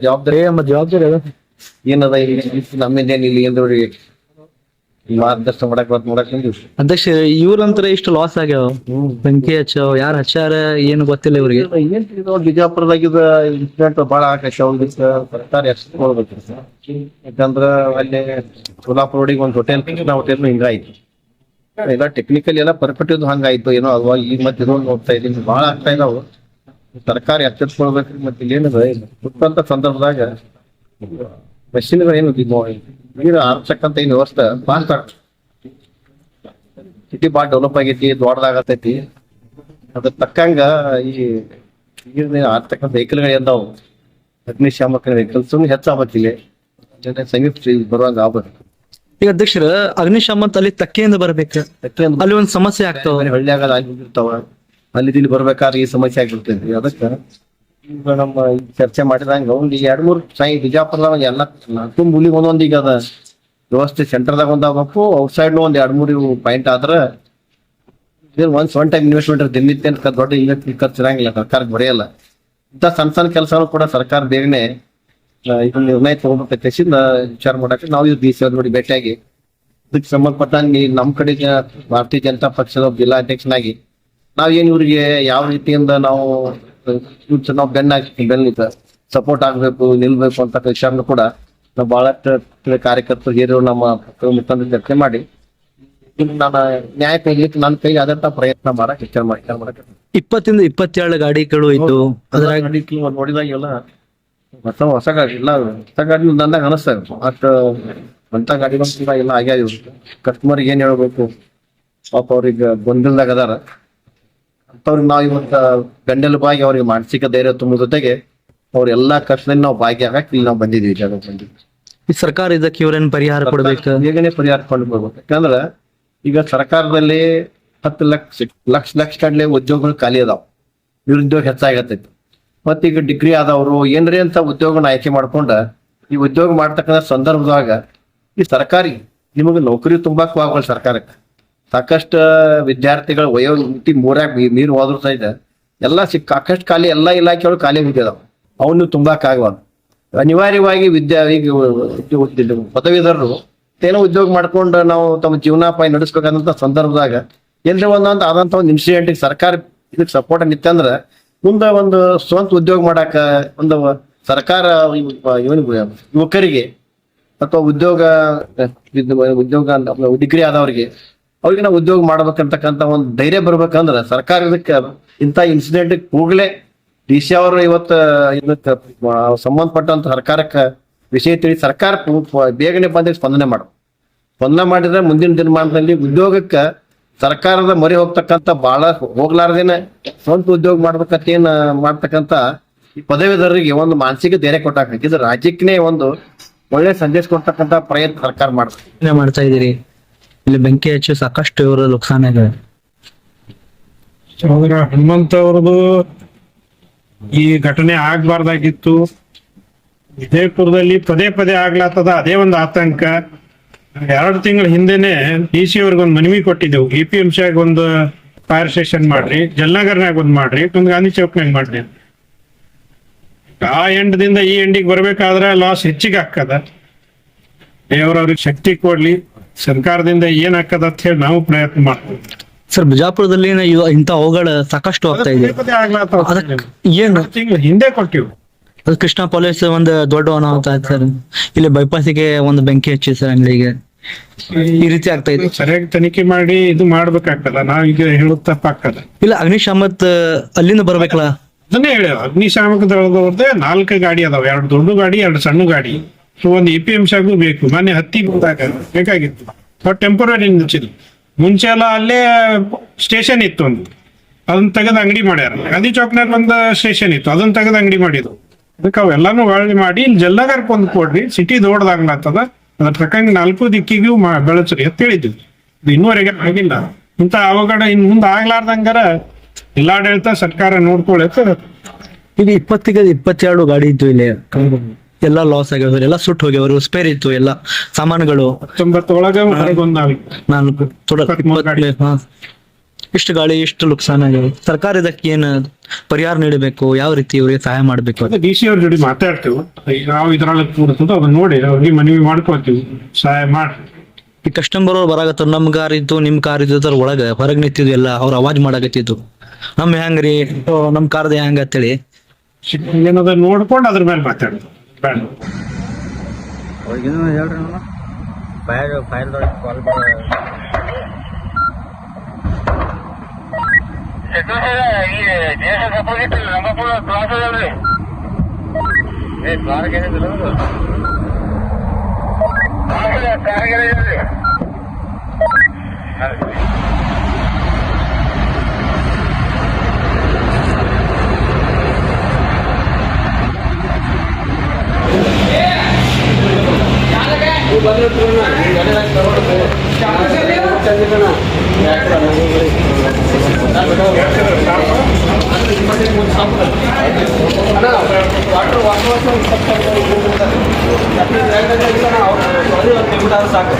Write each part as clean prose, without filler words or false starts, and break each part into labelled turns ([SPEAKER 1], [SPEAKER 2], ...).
[SPEAKER 1] ಜವಾಬ್ದಾರಿ
[SPEAKER 2] ಜವಾಬ್ದಾರಿ ಅದ
[SPEAKER 1] ಏನದ ನಮ್ಮಿಂದೇನು ಇಲ್ಲಿ ಏನ್ರಿ ಮಾರ್ಗದರ್ಶನ ಮಾಡಕ್
[SPEAKER 2] ಅಧ್ಯಕ್ಷ ಇವ್ರಂತರ ಇಷ್ಟು ಲಾಸ್ ಆಗ್ಯಾವ ಬೆಂಕಿ ಹಚ್ಚಾವ ಯಾರು ಹಚ್ಚಾರ ಏನು ಗೊತ್ತಿಲ್ಲ ಇವ್ರಿಗೆ.
[SPEAKER 1] ಏನ್ ಬಿಜಾಪುರದಾಗಿದ ಇನ್ಸಿಡೆಂಟ್ ಬಹಳ ಆಕಾಶ ಸರ್ಕಾರ ಎಷ್ಟ್ಕೊಳ್ಬೇಕು ಯಾಕಂದ್ರ ಅಲ್ಲಿ ಸೋಲಾಪುರ ರೋಡಿಗೆ ಒಂದು ಹೋಟೆಲ್ ಕೃಷ್ಣ ಹೋಟೆಲ್ ಹಿಂಗಾಯ್ತು ಎಲ್ಲ ಟೆಕ್ನಿಕಲ್ ಎಲ್ಲ ಪರ್ಫೆಕ್ಟ್ ಇದು ಹಂಗಾಯ್ತು ಏನೋ ಅಲ್ವಾ ಈಗ ಮತ್ತೆ ಇದೊಂದು ನೋಡ್ತಾ ಇದೀನಿ ಬಹಳ ಆಗ್ತಾ ಇದಾವ. ಸರ್ಕಾರ ಎಚ್ಚೆತ್ಕೊಳ್ಬೇಕ್ರಿ. ಮತ್ತೆ ಇಲ್ಲೇನದ ಹುಟ್ಟಂತ ಸಂದರ್ಭದಾಗ ಮಷಿನ್ಗಳು ಏನು ನೀರು ಆರ್ಸಕ್ಕಂತ ಏನು ವ್ಯವಸ್ಥೆ ಫಾಸ್ಟ್ ಆಗ್ತದೆ. ಸಿಟಿ ಭಾಳ ಡೆವಲಪ್ ಆಗೈತಿ, ದೊಡ್ಡದಾಗತೈತಿ. ಅದ್ರ ತಕ್ಕಂಗ ಈ ನೀರಿನ ಆರ್ತಕ್ಕಂಥ ವೆಹಿಕಲ್ಗಳು ಎಂದಾವು ಅಗ್ನಿಶಾಮಕ ವೆಹಿಕಲ್ಸ್ ಹೆಚ್ಚಾಗತ್ತಿಲ್ಲ ಸಮೀಪ ಬರುವಂಗ ಆಗ್ಬೇಕು.
[SPEAKER 2] ಈಗ ಅಧ್ಯಕ್ಷರ ಅಗ್ನಿಶಾಮಕ ಅಲ್ಲಿ ತಕ್ಕೆಯಿಂದ ಬರ್ಬೇಕು, ಅಲ್ಲಿ ಒಂದ್ ಸಮಸ್ಯೆ ಆಗ್ತಾವ,
[SPEAKER 1] ಹಳ್ಳಿಯಾಗ ಆಗಿರ್ತಾವ, ಅಲ್ಲಿ ಇಲ್ಲಿ ಬರ್ಬೇಕಾದ್ರೆ ಈ ಸಮಸ್ಯೆ ಆಗಿರ್ತೈತಿ. ಅದಕ್ಕ ಈಗ ನಮ್ಮ ಚರ್ಚೆ ಮಾಡಿದಂಗ ಒಂದ್ 2-3 ಬಿಜಾಪುರದಾಗ ಎಲ್ಲ ನಾಲ್ಕು ಮೂಲಿಗೆ ಒಂದೊಂದ್ ಈಗ ಅದ ವ್ಯವಸ್ಥೆ ಸೆಂಟರ್ದಾಗ ಒಂದಾಗಬೇಕು, ಔಟ್ಸೈಡ್ ಒಂದ್ 2-3 ಪಾಯಿಂಟ್ ಆದ್ರ ಒನ್ ಟೈಮ್ ಇನ್ವೆಸ್ಟ್ಮೆಂಟ್ ದಿನನಿತ್ಯ ದೊಡ್ಡ ಇನ್ವೆಸ್ಟ್ಮೆಂಟ್ ಖರ್ಚು ಇರಂಗಿಲ್ಲ, ಸರ್ಕಾರಕ್ಕೆ ಬರೆಯಲ್ಲ. ಇಂಥ ಸಣ್ಣ ಕೆಲಸನೂ ಕೂಡ ಸರ್ಕಾರ ಬೇಗನೆ ಇದನ್ನ ನಿರ್ಣಯ ತಗೋಬೇಕಂತ ವಿಚಾರ ಮಾಡಕ್ಕೆ ನಾವು ಇದು DC ನೋಡಿ ಭೇಟಿಯಾಗಿ ಇದಕ್ಕೆ ಸಂಬಂಧಪಟ್ಟಂಗೆ ನಮ್ಮ ಕಡೆಗೆ ಭಾರತೀಯ ಜನತಾ ಪಕ್ಷದ ಜಿಲ್ಲಾಧ್ಯಕ್ಷನಾಗಿ ನಾವೇನ್ ಇವ್ರಿಗೆ ಯಾವ ರೀತಿಯಿಂದ ನಾವು ಬೆನ್ನ ಸಪೋರ್ಟ್ ಆಗ್ಬೇಕು, ನಿಲ್ಬೇಕು ಅಂತ ವಿಚಾರನು ಕೂಡ ನಾವು ಬಹಳಷ್ಟು ಕಾರ್ಯಕರ್ತರು ಹಿರಿಯರು ನಮ್ಮ ಮುಖಂಡರು ಚರ್ಚೆ ಮಾಡಿ ನಾನು ನ್ಯಾಯ ಕೊಡ್ಲಿಕ್ಕೆ ನನ್ನ ಕೈಗೆ ಆದಂತ ಪ್ರಯತ್ನ ಮಾಡಕ್ ವಿಚಾರ ಮಾಡಕ್ಕೆ
[SPEAKER 2] 20-27 ಗಾಡಿಗಳು ಇತ್ತು.
[SPEAKER 1] ನೋಡಿದಾಗ ಎಲ್ಲ ಹೊಸ ಗಾಡಿ ಇಲ್ಲ, ಹೊಸ ಗಾಡಿ ನಂದಾಗ ಅನಿಸ್ತಾರೆ ಅಷ್ಟು ಅಂತ ಗಾಡಿಗಳು ಕೂಡ ಎಲ್ಲ ಆಗ್ಯಾವ. ಇವ್ರು ಕಸ್ಟಮರ್ಗೆ ಏನ್ ಹೇಳ್ಬೇಕು ಪಾಪ ಅವ್ರಿಗೆ ಗೊಂದಲದಾಗ ಅದಾರ ಅಂತವ್ರಿಗೆ ನಾವು ಇವತ್ತ ಗಂಡಲು ಬಾಗಿ ಅವ್ರಿಗೆ ಮಾನಸಿಕ ಧೈರ್ಯ ತುಂಬೋ ಜೊತೆಗೆ ಅವ್ರ ಎಲ್ಲಾ ಕಷ್ಟದಲ್ಲಿ ನಾವು ಭಾಗಿಯಾಗಕ್ಕೆ ಇಲ್ಲಿ ನಾವು ಬಂದಿದ್ದೀವಿ, ಜಾಗ ಬಂದಿದ್ವಿ.
[SPEAKER 2] ಈ ಸರ್ಕಾರ ಇದಕ್ಕೆ ಇವ್ರೇನ್ ಪರಿಹಾರ ಕೊಡ್ಬೇಕು,
[SPEAKER 1] ಬೇಗನೆ ಪರಿಹಾರ ಕೊಂಡು ಬರ್ಬೇಕು. ಯಾಕಂದ್ರ ಈಗ ಸರ್ಕಾರದಲ್ಲಿ 10 ಲಕ್ಷ ಕಡ್ಲೆ ಉದ್ಯೋಗಗಳು ಖಾಲಿ ಅದಾವ, ನಿರುದ್ಯೋಗ ಹೆಚ್ಚಾಗತ್ತೈತಿ. ಮತ್ತೀಗ ಡಿಗ್ರಿ ಆದವರು ಏನ್ರಿ ಅಂತ ಉದ್ಯೋಗನ ಆಯ್ಕೆ ಮಾಡ್ಕೊಂಡ ಈ ಉದ್ಯೋಗ ಮಾಡ್ತಕ್ಕಂಥ ಸಂದರ್ಭದಾಗ ಈ ಸರ್ಕಾರಿ ನಿಮಗೆ ನೌಕರಿ ತುಂಬಾಕ್ ಆಗಲ್ಲ. ಸರ್ಕಾರಕ್ಕೆ ಸಾಕಷ್ಟು ವಿದ್ಯಾರ್ಥಿಗಳು ವಯೋಮಿತಿ ಮೀರು ಹೋದ್ರು ಸಹಿತ ಎಲ್ಲ ಸಾಕಷ್ಟು ಖಾಲಿ ಎಲ್ಲ ಇಲಾಖೆಗಳು ಖಾಲಿ ಬಿದ್ದಿದಾವ, ಅವನು ತುಂಬಾಕ್ ಆಗಬಾರ್ದು. ಅನಿವಾರ್ಯವಾಗಿ ಈಗ ಪದವೀಧರರು ಏನೋ ಉದ್ಯೋಗ ಮಾಡ್ಕೊಂಡು ನಾವು ತಮ್ಮ ಜೀವನೋಪಾಯ ನಡೆಸ್ಬೇಕಂತ ಸಂದರ್ಭದಾಗ ಎಲ್ರಿ ಒಂದೊಂದು ಆದಂತ ಒಂದು ಇನ್ಸಿಡೆಂಟ್ ಸರ್ಕಾರ ಇದಕ್ಕೆ ಸಪೋರ್ಟ್ ನಿತ್ತಂದ್ರ ಮುಂದೆ ಒಂದು ಸ್ವಂತ ಉದ್ಯೋಗ ಮಾಡಾಕ ಒಂದು ಸರ್ಕಾರ ಯುವಕರಿಗೆ ಅಥವಾ ಉದ್ಯೋಗ ಡಿಗ್ರಿ ಆದವ್ರಿಗೆ ಅವ್ರಿಗೆ ನಾವು ಉದ್ಯೋಗ ಮಾಡ್ಬೇಕಂತಕ್ಕಂಥ ಒಂದು ಧೈರ್ಯ ಬರ್ಬೇಕಂದ್ರ ಸರ್ಕಾರ ಇದಕ್ಕೆ ಇಂಥ ಇನ್ಸಿಡೆಂಟ್ ಕೂಡಲೇ DC ಅವರು ಇವತ್ತು ಇದಕ್ಕೆ ಸಂಬಂಧಪಟ್ಟಂತ ಸರ್ಕಾರಕ್ಕೆ ವಿಷಯ ತಿಳಿ ಸರ್ಕಾರ ಬೇಗನೆ ಬಂದ ಸ್ಪಂದನೆ ಮಾಡಿದ್ರೆ ಮುಂದಿನ ದಿನಮಾನದಲ್ಲಿ ಉದ್ಯೋಗಕ್ಕೆ ಸರ್ಕಾರದ ಮೊರೆ ಹೋಗ್ತಕ್ಕಂಥ ಬಹಳ ಹೋಗ್ಲಾರ್ದೇನೆ ಸ್ವಂತ ಉದ್ಯೋಗ ಮಾಡ್ಬೇಕಂತ ಏನ್ ಮಾಡ್ತಕ್ಕಂಥ ಈ ಪದವೀಧರರಿಗೆ ಒಂದು ಮಾನಸಿಕ ಧೈರ್ಯ ಕೊಟ್ಟಾಕ ಇದು ರಾಜ್ಯಕ್ಕೆ ಒಂದು ಒಳ್ಳೆ ಸಂದೇಶ ಕೊಡ್ತಕ್ಕಂಥ ಪ್ರಯತ್ನ ಸರ್ಕಾರ
[SPEAKER 2] ಮಾಡ್ತಾ ಇದೀರಿ. ಇಲ್ಲಿ ಬೆಂಕಿ ಹಚ್ಚಿ ಸಾಕಷ್ಟು ಇವರು ನುಕ್ಸಾನ ಇದೆ.
[SPEAKER 3] ಹನುಮಂತ ಅವ್ರದ್ದು ಈ ಘಟನೆ ಆಗ್ಬಾರ್ದಾಗಿತ್ತು. ವಿಜಯಪುರದಲ್ಲಿ ಪದೇ ಆಗ್ಲಾತದ ಅದೇ ಒಂದು ಆತಂಕ. 2 ತಿಂಗಳ ಹಿಂದೆನೆ DC ಅವ್ರಿಗೊಂದು ಮನವಿ ಕೊಟ್ಟಿದ್ದೆವು, APMC ಆಗ ಒಂದು ಫೈರ್ ಸ್ಟೇಷನ್ ಮಾಡ್ರಿ, ಜಲ್ನಗರ್ನಾಗ ಒಂದ್ ಮಾಡ್ರಿ, ಒಂದು ಗಾಂಧಿ ಚೌಕ್ನಾಗ ಮಾಡ್ರಿ. ಆ ಎಂಡದಿಂದ ಈ ಎಂಡಿಗೆ ಬರ್ಬೇಕಾದ್ರೆ ಲಾಸ್ ಹೆಚ್ಚಿಗೆ ಹಾಕದ. ದೇವ್ರವ್ರಿಗೆ ಶಕ್ತಿ ಕೊಡ್ಲಿ, ಸರ್ಕಾರದಿಂದ ಏನ್ ಹಾಕದ ಅಂತ ಹೇಳಿ ನಾವು ಪ್ರಯತ್ನ ಮಾಡ್ತೀವಿ.
[SPEAKER 2] ಸರ್ ಬಿಜಾಪುರದಲ್ಲಿ ಇಂಥ ಅವುಗಳ ಸಾಕಷ್ಟು ಆಗ್ತಾ ಇದೆ.
[SPEAKER 3] ಏನು ತಿಂಗಳು ಹಿಂದೆ ಕೊಟ್ಟಿವು.
[SPEAKER 2] ಅದು ಕೃಷ್ಣ ಪೊಲೀಸ್ ಒಂದು ದೊಡ್ಡ ಅನಾಹುತ ಆಯ್ತು ಸರ್. ಇಲ್ಲಿ ಬೈಪಾಸಿಗೆ ಒಂದು ಬೆಂಕಿ ಹಚ್ಚಿ ಸರ್ ಅಂಗಡಿಗೆ, ಈ ರೀತಿ ಆಗ್ತಾ ಇದೆ.
[SPEAKER 3] ಸರಿಯಾಗಿ ತನಿಖೆ ಮಾಡಿ ಇದು ಮಾಡ್ಬೇಕಾಗ್ತದ. ನಾವೀಗ ಹೇಳೋದ್ ತಪ್ಪಾಗ್ತದ.
[SPEAKER 2] ಇಲ್ಲ ಅಗ್ನಿಶಾಮಕ ಅಲ್ಲಿಂದ ಬರ್ಬೇಕಲ್ಲ,
[SPEAKER 3] ಅದನ್ನೇ ಹೇಳ್ಯಾವ. ಅಗ್ನಿಶಾಮಕ ದಳದವ್ರದ್ದೇ 4 ಗಾಡಿ ಅದಾವ, 2 ದೊಡ್ಡ ಗಾಡಿ 2 ಸಣ್ಣ ಗಾಡಿ. ಒಂದು APMC ಆಗು ಬೇಕು. ಮೊನ್ನೆ ಹತ್ತಿ ಬಂದಾಗ ಬೇಕಾಗಿತ್ತು, ಟೆಂಪರರಿ ನಿಲ್ಸಿದ್ರು. ಮುಂಚೆ ಎಲ್ಲ ಅಲ್ಲೇ ಸ್ಟೇಷನ್ ಇತ್ತು ಒಂದು, ಅದನ್ನ ತೆಗೆದು ಅಂಗಡಿ ಮಾಡ್ಯಾರ. ಗಾಂಧಿ ಚೌಕ್ನಾಗ ಒಂದು ಸ್ಟೇಷನ್ ಇತ್ತು, ಅದನ್ನ ತೆಗೆದು ಅಂಗಡಿ ಮಾಡಿದ್ರು. ಅದಕ್ಕೆ ಅವೆಲ್ಲಾನು ಒಳ್ಳೆ ಮಾಡಿ ಇಲ್ಲಿ ಜಲ್ನಗರ್ಕ್ ಒಂದು ಕೊಡ್ರಿ, ಸಿಟಿ ದೊಡ್ಡದಾಗ್ಲತ್ತದ, ಅದ್ರ ತಕ್ಕಂಗೆ 4 ದಿಕ್ಕಿಗೂ ಬೆಳೆಸ್ರಿ ಅಂತ ಹೇಳಿದ್ವಿ. ಇದು ಇನ್ನೂವರೆಗೆ ಆಗಿಲ್ಲ. ಇಂಥ ಅವಘಡ ಇನ್ ಮುಂದೆ ಆಗ್ಲಾರ್ದಂಗಾರ ಜಿಲ್ಲಾಡಳಿತ ಸರ್ಕಾರ ನೋಡ್ಕೊಳತ್ತ.
[SPEAKER 2] ಈಗ 20-22 ಗಾಡಿ ಇತ್ತು ಇಲ್ಲಿ, ಎಲ್ಲ ಲಾಸ್ ಆಗ್ಯಾವ, ಎಲ್ಲ ಸುಟ್ಟು ಹೋಗ್ಯಾವ, ಸ್ಪೇರ್ ಇತ್ತು ಎಲ್ಲ ಸಾಮಾನುಗಳು.
[SPEAKER 3] 19 ಒಳಗ
[SPEAKER 2] ಇಷ್ಟು ಗಾಳಿ ಇಷ್ಟು ನುಕ್ಸಾನ ಆಗ್ಯಾವ. ಸರ್ಕಾರ ಇದಕ್ಕೆ ಏನು ಪರಿಹಾರ ನೀಡಬೇಕು, ಯಾವ ರೀತಿ ಇವರಿಗೆ ಸಹಾಯ ಮಾಡಬೇಕು?
[SPEAKER 3] ಡಿ ಸಿ ಅವ್ರ ಜೊತೆ ಮಾತಾಡ್ತೇವೆ, ನಾವು ಇದ್ರೊಳಗೆ ಕೂಡ್ತದ ಅದನ್ನ ನೋಡಿ ಅವ್ರಿಗೆ ಮನವಿ ಮಾಡ್ಕೊಳ್ತೀವಿ, ಸಹಾಯ ಮಾಡಿ.
[SPEAKER 2] ಈ ಕಸ್ಟಮರ್ ಅವ್ರು ಬರಾಕತ್ತಾರ, ನಮ್ ಕಾರ್ ಇತ್ತು ನಿಮ್ ಕಾರ್ ಇದ್ದು ಅದ್ರ ಒಳಗ ಹೊರಗ್ ನಿಂತಿದ್ವು ಎಲ್ಲ, ಅವ್ರ ಅವಾಜ್ ಮಾಡಕತ್ತಿದ್ದು ನಮ್ ಹೆಂಗ್ರಿ ನಮ್ ಕಾರ್ದ ಹೆಂಗ ಅಂತೇಳಿ.
[SPEAKER 3] ಏನದ ನೋಡ್ಕೊಂಡು ಅದ್ರ ಮೇಲೆ ಮಾತಾಡೋದು ಬೇಡ.
[SPEAKER 4] ಈ ದೇಶದ ಅಪೋಸಿಟ್ ರಂಗಪುರ ಕ್ಲಾಸ್ ಅದಲ್ರಿ, ಕಾರ್ಗೆ ಕಾರ್ಗೆ ಸಾಕು.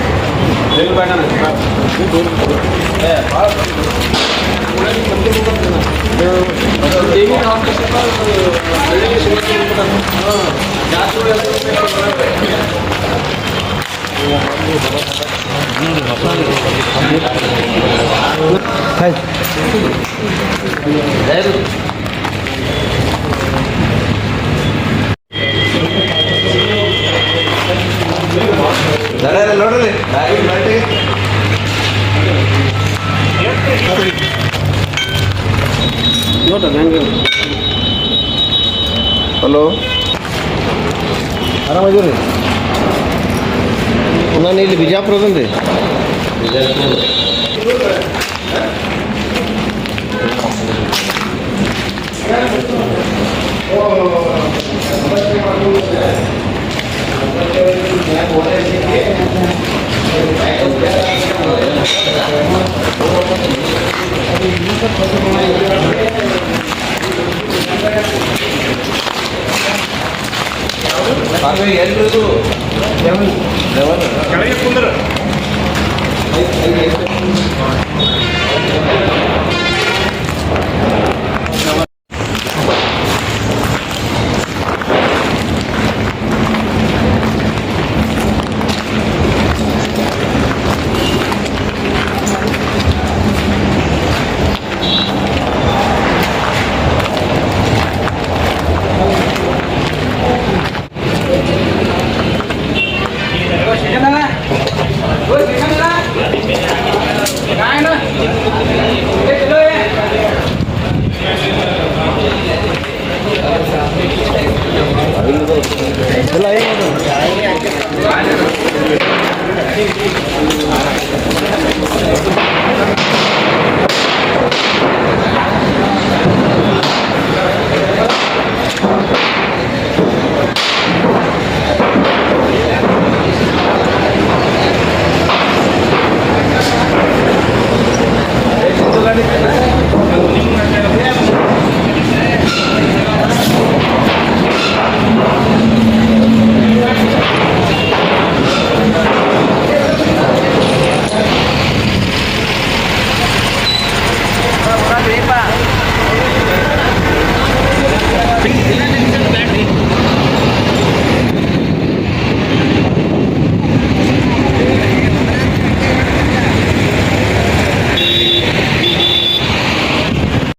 [SPEAKER 1] ಹಲೋ, ಆರಾಮದೀರಿ? ನಾನು ಇಲ್ಲಿ ಬಿಜಾಪುರದನ್ರಿ.
[SPEAKER 3] ಕೆಳಗೆ ಕುಂದ್ರ
[SPEAKER 1] ಎಲ್ಲ ಏನು